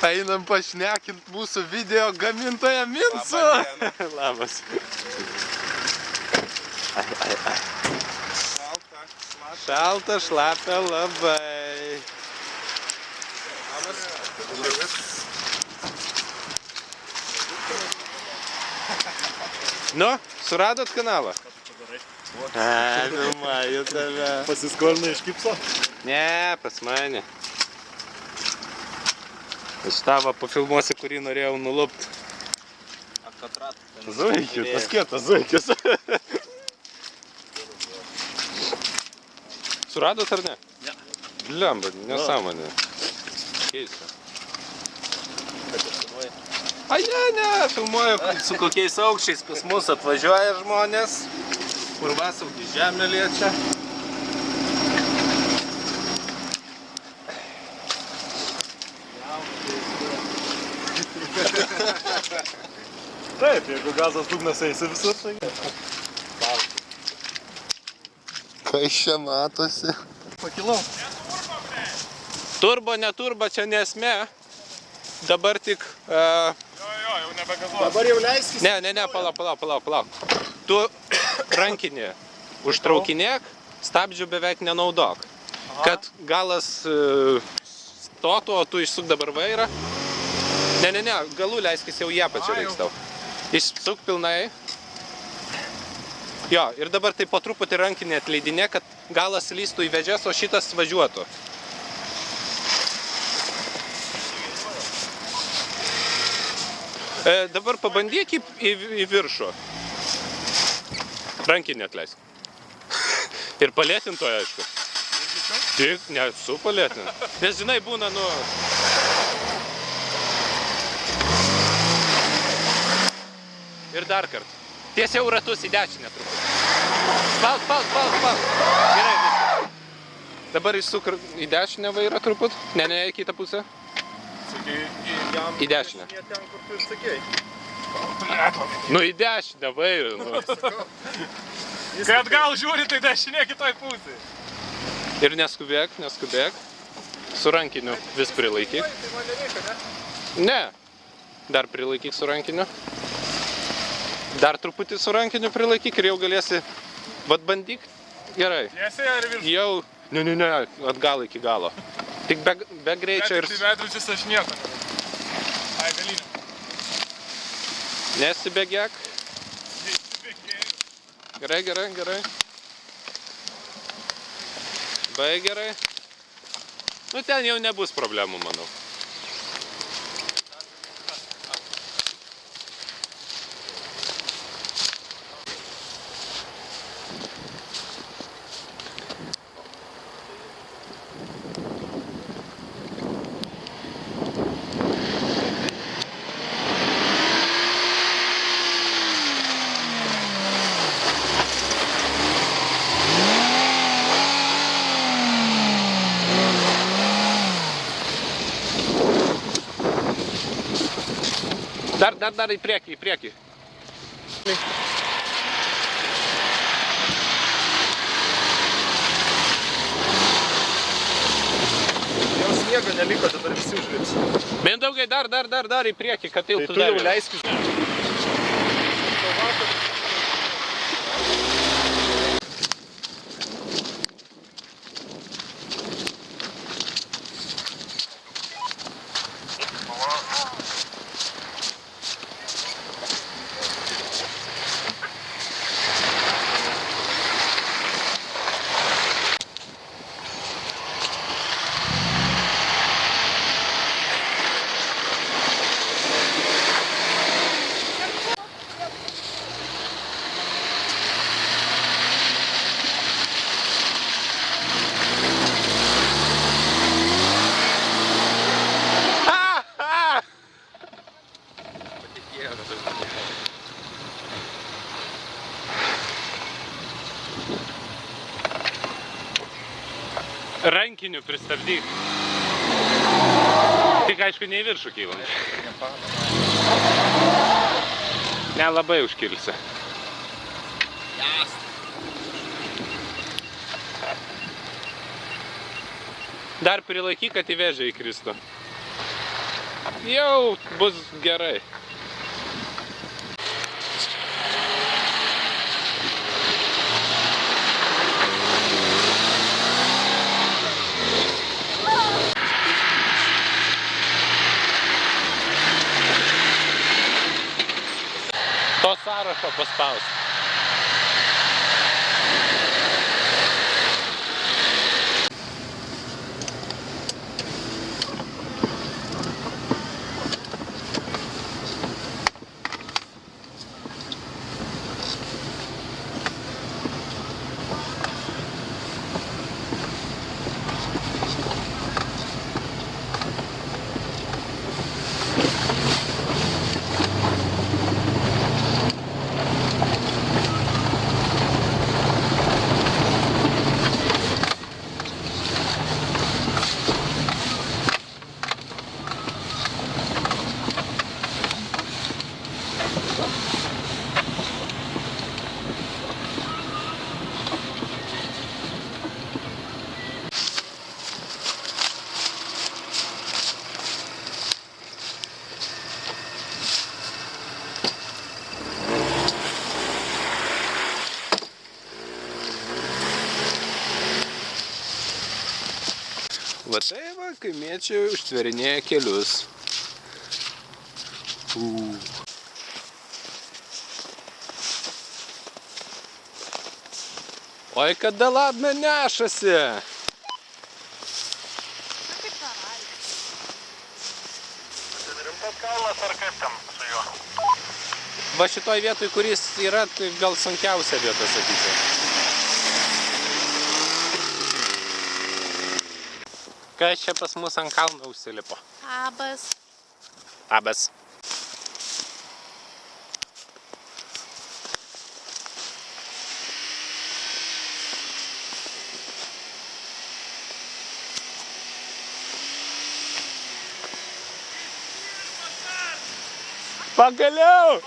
Einam pašnekint mūsų video gamintoją Mincu. Labas. Ai. Šalta, šlapia labai. Nu, suradot kanalą? Filmuoju tave. Pasiskolinai iš Kipso? Ne, pas mane. Aš tavo pafilmuosiu, kurį norėjau nulupt. Zuikis, tas kietas zuikis. Suradot ar ne? Ne. Blemba, nesąmonė. Keista. Ai, ne, filmuoju su kokiais aukščiais pas mus atvažiuoja žmonės. Urvasaugį žemę liečia. Taip, jeigu gazas dugnas eisi visur, tai... Kas čia matosi? Pakilau. Turbo, ne turbo, čia nesmė. Dabar tik... Jau nebegazuoju. Dabar jau leiskis. Ne, palauk. Tu rankinį užtraukinėk, stabdžių beveik nenaudok. Kad galas stotų, o tu išsuk dabar vairą. Ne, galų leiskis jau jie pačia reiks tau. Išsuk pilnai. Jo, ir dabar tai po truputį rankinį atleidinė, kad galas lystų į vedžias, o šitas važiuotų. Dabar pabandyk į viršų. Rankinį atleisk. Ir palėtintoje, aišku. Tik, ne, su palėtin. Nes, žinai, būna, nu... Ir dar kartą. Tiesiau ratus į dešinę truputį. Spauk. Gerai, viskas. Dabar išsuk į dešinę vairą truputį. Ne, į kitą pusę. Į dešinę. Ne ten, kur tu ir sakėjai. Nu, į dešinę vairą. Nu. Kai atgal žiūri, tai dešinė kitoj pusėje. Ir neskubėk. Su rankiniu vis prilaikyk. Tai man nereikia, ne? Ne. Dar prilaikyk su rankiniu. Dar truputį su rankiniu prilaikyk ir jau galėsi... Vat bandyk. Gerai. Tiesiai ar virš? Jau... Ne, atgal iki galo. Tik be greičio ir... Bet veidrodžius aš nieko nedarau. Ai, galinio. Nesibėgėk. Gerai. Bai gerai. Nu, ten jau nebus problemų, manau. Dar į priekį. Jau sniego neliko, dabar visi užlips. Mindaugai, dar į priekį, kad tilptų Tai tu jau leiskis. Rankiniu pristabdyk. Tik aišku, ne į viršų kylant. Nelabai užkilsi. Dar prilaikyk, kad į vėžę įkristų. Jau bus gerai. To sąrašo paspaus. Va tai va, kaimiečiai užtverinėja kelius. Oi, kada ladna nešasi. Rimtas kalnas ar kaip ten su juo? Va šitoj vietoj, kuris yra, tai gal sunkiausia vieta, sakyčiau. Kas čia pas mus ant kalno užsilipo? Abas. Abas. Pagaliau!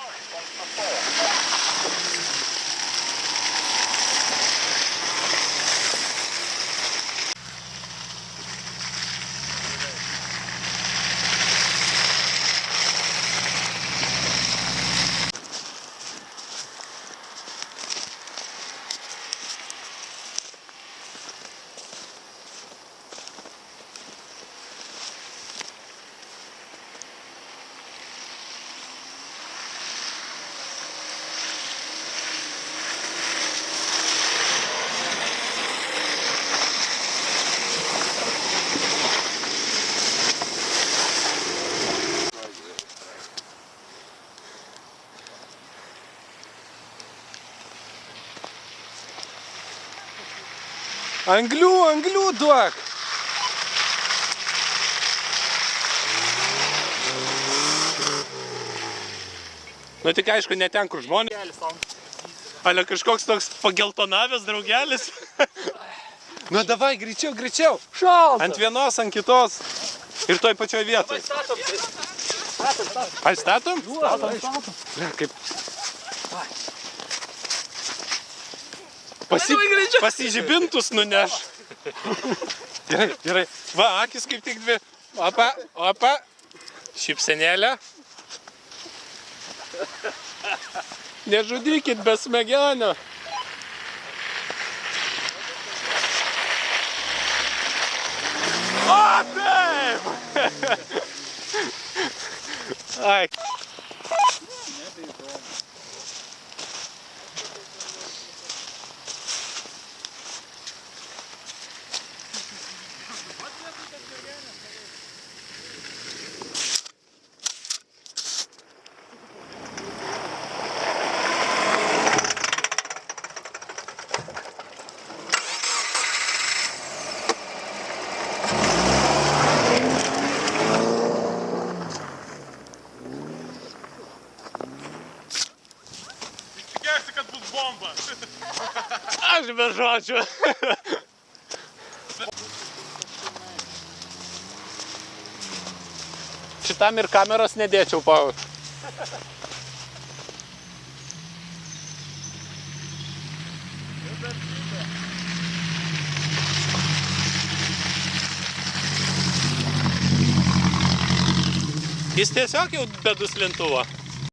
Anglių duok! Nu tik aišku, ne ten, kur žmonės. Ale kažkoks toks pageltonavęs draugelis. Nu davai, greičiau, greičiau. Šalta! Ant vienos, ant kitos. Ir toj pačioj vietoj. Ai, statom? Statom. Ne, kaip... Pasižibintus nuneš. Gerai, gerai. Va, akis kaip tik dvi. Opa, opa. Šypsenėlė. Nežudykit be smegenio. O, taip! Ai. Bomba! Aš be žodžių. Šitam ir kameros nedėčiau, Pau. Jis tiesiog jau be duslintuvo.